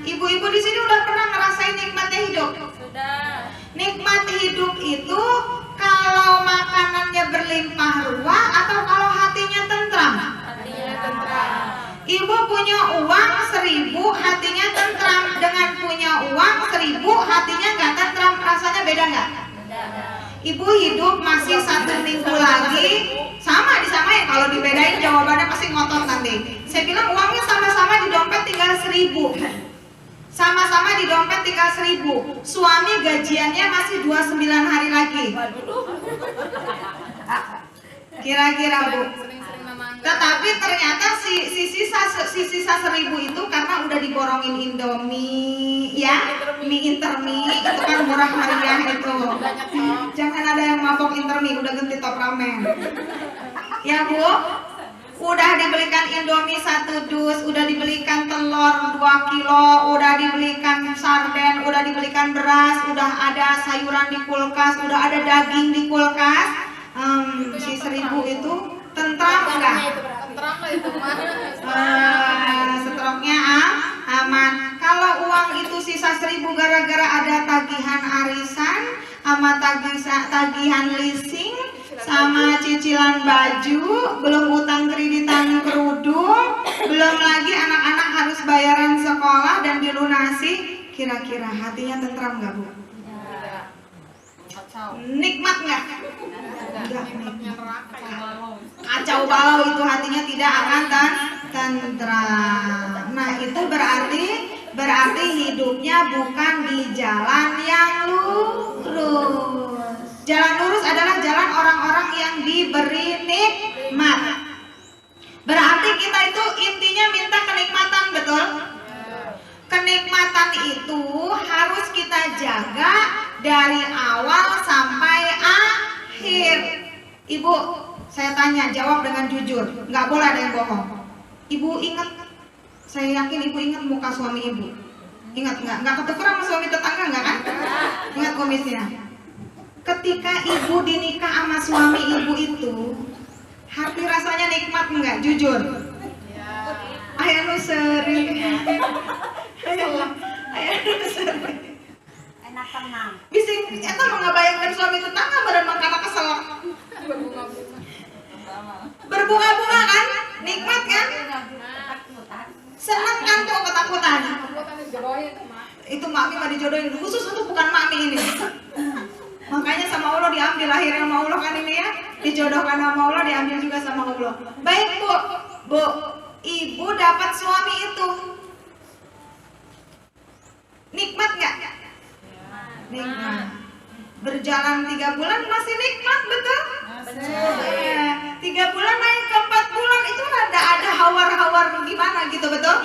ibu-ibu di sini udah pernah ngerasain nikmatnya hidup? Sudah. Nikmat hidup itu kalau makanannya berlimpah ruah atau kalau hatinya tentram? Hatinya tentram. Ibu punya uang 1.000, hatinya tentram. Dengan punya uang 1.000, hatinya nggak tentram. Rasanya beda nggak? Ibu hidup masih 1 minggu lagi, sama disamain. Kalau dibedain jawabannya pasti ngotot nanti. Saya bilang uangnya sama-sama di dompet tinggal 1.000. Sama-sama di dompet tinggal 1.000. Suami gajiannya masih 29 hari lagi. Kira-kira Bu. Tetapi ternyata si sisa 1.000 itu karena udah diborongin Indomie, ya, mie Intermie itu kan murah meriah itu. Jangan ada yang mabok Intermie, udah ganti top ramen. Ya Bu, udah dibelikan Indomie 1 dus, udah dibelikan telur 2 kilo, udah dibelikan sarden, udah dibelikan beras, udah ada sayuran di kulkas, udah ada daging di kulkas. Si 1.000 itu tentram enggak? Tentram lah itu mah. Setroknya aman. Kalau uang itu sisa 1.000 gara-gara ada tagihan arisan, sama tagihan leasing, sama cicilan baju, belum utang kreditan kerudung, belum lagi anak-anak harus bayaran sekolah dan dilunasi. Kira-kira hatinya tentram nggak Bu? Nikmat nggak? Kacau balau itu hatinya tidak akan tentram. Nah itu berarti hidupnya bukan di jalan yang lurus. Jalan lurus adalah jalan orang-orang yang diberi nikmat. Berarti kita itu intinya minta kenikmatan, betul? Kenikmatan itu harus kita jaga dari awal sampai akhir. Ibu, saya tanya, jawab dengan jujur, nggak boleh ada yang bohong. Ibu ingat, saya yakin ibu ingat muka suami ibu. Ingat nggak? Nggak ketuker sama suami tetangga nggak kan? Ingat kumisnya. Ketika ibu dinikah sama suami ibu itu, hati rasanya nikmat nggak? Jujur. Ayah nu sering. Ayah nu sering. Enak tenang. Bisa eta mengabayangkan suami tetangga badan makana kesel. Berbunga-bunga kan? Nikmat kan? Senang kan tuh ketakutan. Itu mami mah dijodohin, khusus untuk bukan mami ini. Makanya sama Allah diambil, akhirnya sama Allah kan ini ya. Dijodohkan sama Allah, diambil juga sama Allah. Baik Bu, ibu dapat suami itu nikmat nggak? Nikmat. Berjalan 3 bulan masih nikmat, betul? Ya, 3 bulan naik ke 4 bulan itu ada hawar-hawar gimana gitu, betul?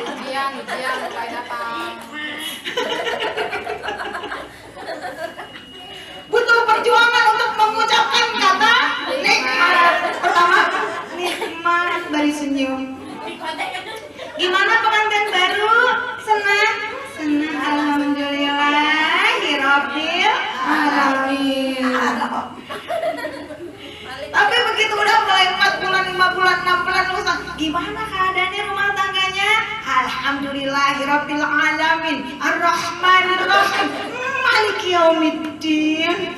Ujian mulai datang. Butuh perjuangan untuk mengucapkan kata nikmat. Pertama, nikmat dari senyum. Gimana pengantin baru? Senang? Senang, alhamdulillahirabbil alamin. Tapi begitu udah mulai 4 bulan, 5 bulan, 6 bulan, gimana keadaannya rumah tangganya? Alhamdulillahirabbil alamin, arrahmanirrahim, maliki yaumiddin.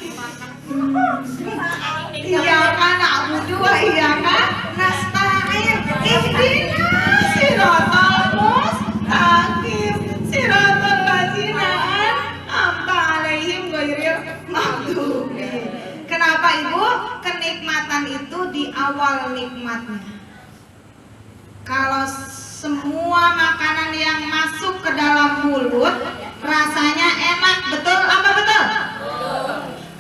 Iyyaka na'budu wa iyyaka nasta'in. Ihdinas siratal mustaqim, siratal ladzina an'amta 'alaihim ghairil maghdubi. Kenapa Ibu? Kenikmatan itu di awal nikmatnya. Kalau semua makanan yang masuk ke dalam mulut rasanya enak, betul apa betul?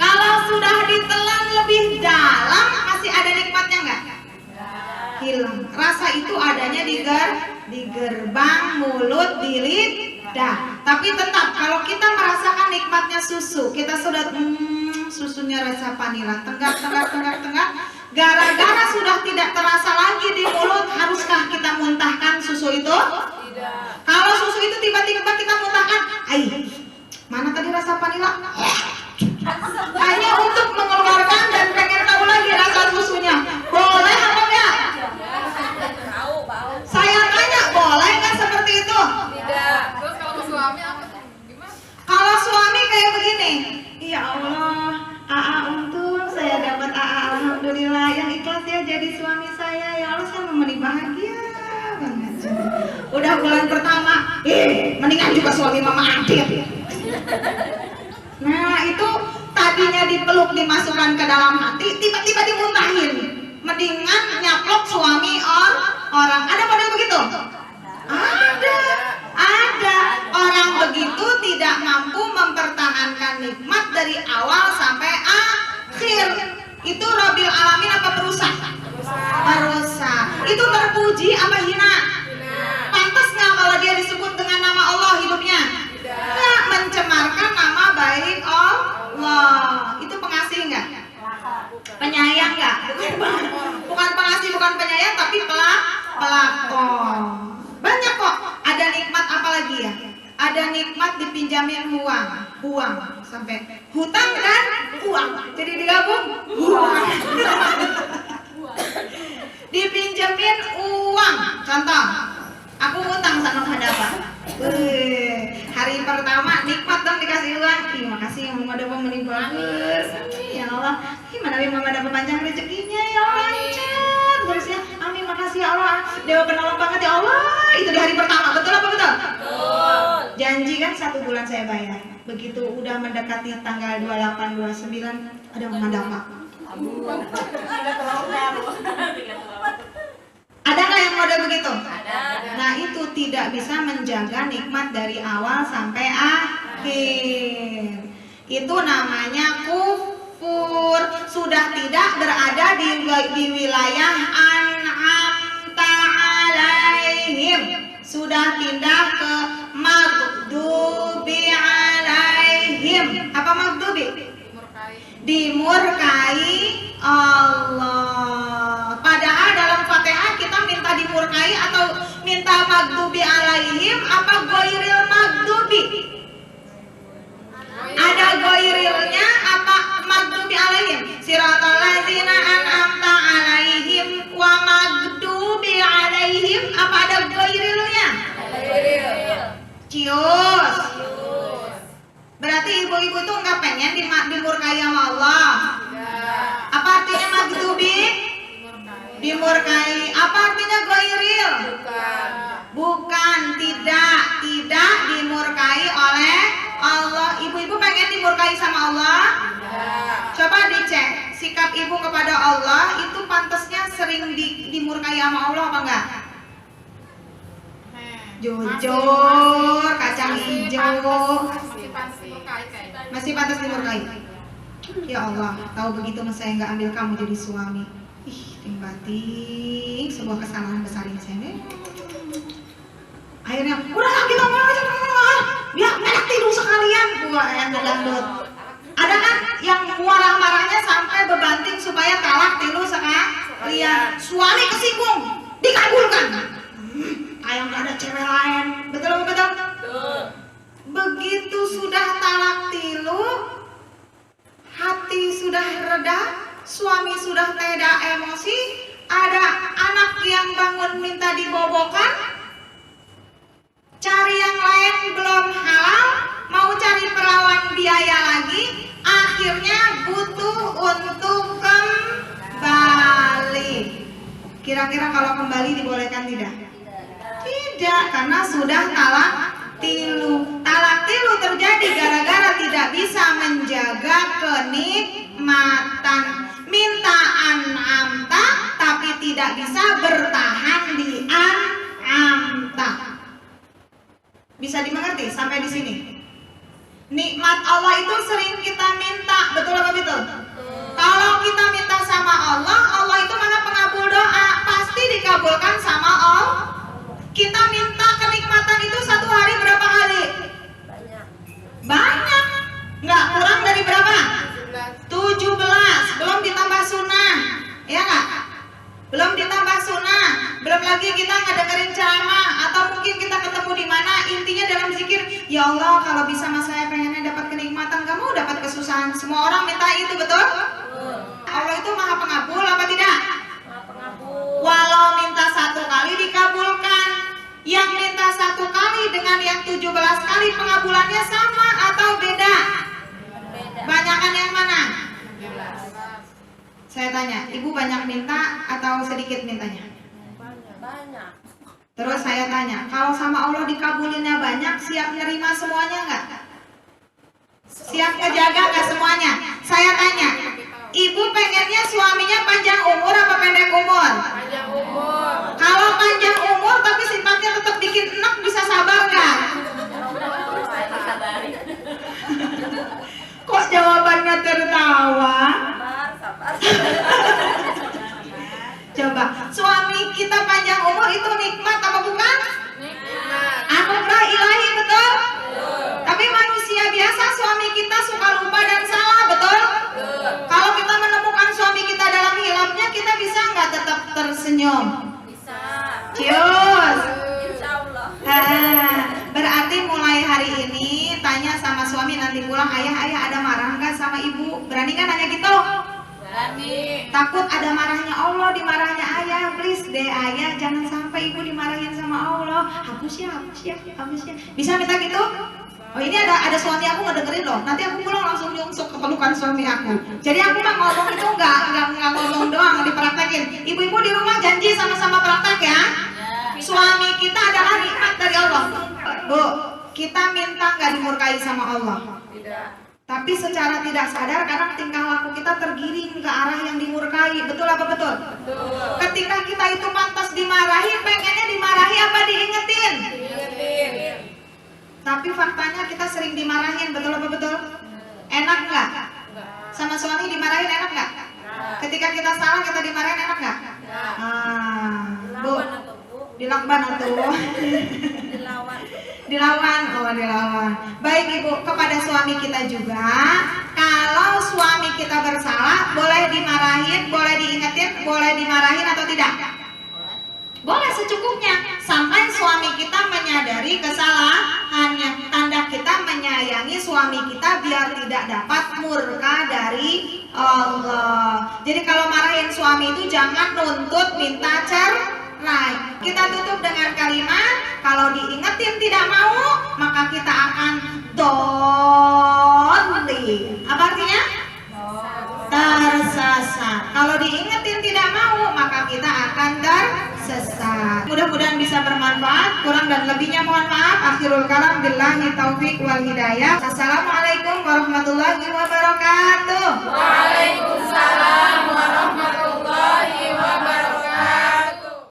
Kalau sudah ditelan lebih dalam masih ada nikmatnya nggak? Hilang. Rasa itu adanya di gerbang mulut, di lidah. Tapi tetap kalau kita merasakan nikmatnya susu, kita sudah susunya rasa vanila, tenggak. Gara-gara sudah tidak terasa lagi di mulut, haruskah kita muntahkan susu itu? Tidak. Kalau susu itu tiba-tiba kita muntahkan, mana tadi rasa vanila? Hanya untuk mengeluarkan dan pengen tahu lagi rasa susunya. Boleh apa enggak? Bau. Saya tanya, boleh nggak Udah bulan pertama, mendingan juga suami mama Adit. Nah itu tadinya dipeluk dimasukkan ke dalam hati, tiba-tiba dimuntahin. Mendingan nyaplok suami orang. Ada model begitu? Ada. Orang begitu tidak mampu mempertahankan nikmat dari awal sampai akhir. Itu Rabbil Alamin apa perusak? Perusak. Itu terpuji apa hina? Pantas nggak kalau dia disebut dengan nama Allah hidupnya? Nggak, mencemarkan nama baik Allah. Itu pengasih nggak? Penyayang nggak? Bukan pengasih, bukan penyayang, tapi pelakon. Banyak kok. Ada nikmat apa lagi ya? Ada nikmat dipinjamin uang sampai hutang dan uang. Jadi digabung uang. Dipinjemin uang. Contoh, aku hutang sama hadapan. Hari pertama nikmat dong dikasih uang. Terima kasih Mama dapat bagus. Ya Allah, gimana Mama dapat panjang rezekinya ya lancar. Terus ya, amin makasih ya Allah. Dewa penolong banget ya Allah. Itu di hari pertama, betul apa betul? Betul. Janji kan 1 bulan saya bayar. Begitu udah mendekati tanggal 28, 29 ada Mama dapat. Ada nggak yang model begitu? Ada. Nah itu tidak bisa menjaga nikmat dari awal sampai akhir. Itu namanya kufur. Sudah tidak berada di wilayah an'amta alaihim. Sudah pindah ke maghdubi alaihim. Apa maghdubi? Dimurkai Allah. Padahal dalam Fatihah kita minta dimurkai atau minta maghdubi alaihim apa ghairil maghdubi? Ada gairilnya apa maghdubi alaihim? Siratal ladzina an'amta alaihim wa maghdubi alaihim apa ada gairilnya? Cius. Berarti ibu-ibu tuh nggak pengen dimurkai sama Allah. Apa artinya maghdubi? Dimurkai. Apa artinya ghairil? Bukan, tidak dimurkai oleh Allah. Ibu-ibu pengen dimurkai sama Allah? Coba dicek sikap ibu kepada Allah itu pantasnya sering dimurkai sama Allah apa enggak? Jujur, kacang hijau. Masih pantas dimurkai. Ya Allah, tahu begitu mas saya nggak ambil kamu jadi suami. Ting-bating, sebuah kesalahan besar ini saya. Akhirnya, udahlah kita ngomong, ya enak tidur sekalian. Gua yang dangdut. Ada kan yang marah-marahnya sampai bebanting supaya talak tidur sekalian. Suami kesinggung, dikabulkan. Kayak nggak ada cewek lain, betul? Begitu sudah talak tilu, hati sudah reda, suami sudah tidak emosi, ada anak yang bangun minta dibobokan, cari yang lain belum halal, mau cari perawan biaya lagi, akhirnya butuh untuk kembali. Kira-kira kalau kembali dibolehkan tidak? Tidak, karena sudah talak tilu. Talak tilu terjadi gara-gara tidak bisa menjaga kenikmatan. Minta an'amta tapi tidak bisa bertahan di an'amta. Bisa dimengerti sampai di sini? Nikmat Allah itu sering kita minta, betul apa betul? Kalau kita minta sama Allah, Allah itu maha pengabul doa, pasti dikabulkan sama Allah. Kita minta kenikmatan itu 1 hari berapa kali? Banyak. Nggak kurang dari berapa? 17. Belum ditambah sunnah. Ya nggak? Belum ditambah sunnah. Belum lagi kita ngedengerin ceramah. Atau mungkin kita ketemu di mana. Intinya dalam zikir, ya Allah kalau bisa mas saya pengennya dapat kenikmatan, gak mau dapat kesusahan. Semua orang minta itu, betul? Allah itu maha pengabul apa tidak? Walau minta 1 kali dikabulkan. Yang minta 1 kali dengan yang 17 kali pengabulannya sama atau beda? Banyakan yang mana? Saya tanya, ibu banyak minta atau sedikit mintanya? Banyak. Terus saya tanya, kalau sama Allah dikabulinnya banyak, siap nerima semuanya nggak? Siap ngejaga nggak semuanya? Saya tanya, ibu pengennya suaminya panjang umur apa pendek umur? Panjang umur. Kalau panjang umur tapi sifatnya tetap bikin enak, bisa sabar nggak? Kok jawabannya tertawa? Coba, suami kita panjang umur itu nikmat apa bukan? Nikmat. Anugerah ilahi, betul? Tapi manusia biasa suami kita suka lupa dan salah, betul? Kalau kita menemukan suami kita dalam hilapnya, kita bisa nggak tetap tersenyum? Bisa. Cius. Insya Allah. Berarti mulai hari ini tanya sama suami nanti pulang, ayah ada marah nggak sama ibu? Berani kan nanya gitu? Berani. Takut ada marahnya Allah, dimarahnya ayah. Please deh ayah, jangan sampai ibu dimarahin sama Allah. Hapus ya. Bisa minta gitu? Oh ini ada suami aku ngedengerin loh. Nanti aku pulang langsung nyungsuk ke pelukan suami aku. Jadi aku mah ngomong itu nggak ngomong doang, dipraktekin. Ibu-ibu di rumah janji sama-sama praktek ya. Suami kita adalah nikmat dari Allah. Bu, kita minta nggak dimurkai sama Allah. Tidak. Tapi secara tidak sadar kadang tingkah laku kita tergiring ke arah yang dimurkai. Betul apa betul? Betul. Ketika kita itu pantas dimarahi, pengennya dimarahi apa diingetin? Diingetin. Tapi faktanya kita sering dimarahin. Betul apa betul? Enak nggak? Sama suami dimarahin enak nggak? Ketika kita salah kita dimarahin enak nggak? Bu, dilakban atau dilawan. Baik ibu, kepada suami kita juga, kalau suami kita bersalah boleh dimarahin, boleh diingetin, boleh dimarahin atau tidak? Boleh secukupnya, sampai suami kita menyadari kesalahannya. Tanda kita menyayangi suami kita biar tidak dapat murka dari Allah. Jadi kalau marahin suami itu jangan nuntut minta cerai. Kita tutup dengan kalimat, kalau diingetin tidak mau, maka kita akan doli. Apa artinya? Tersesat. Kalau diingetin tidak mau, maka kita akan tersesat. Mudah-mudahan bisa bermanfaat. Kurang dan lebihnya mohon maaf. Akhirul kalam billahi taufik wal hidayah. Assalamualaikum warahmatullahi wabarakatuh. Waalaikumsalam warahmatullahi wabarakatuh.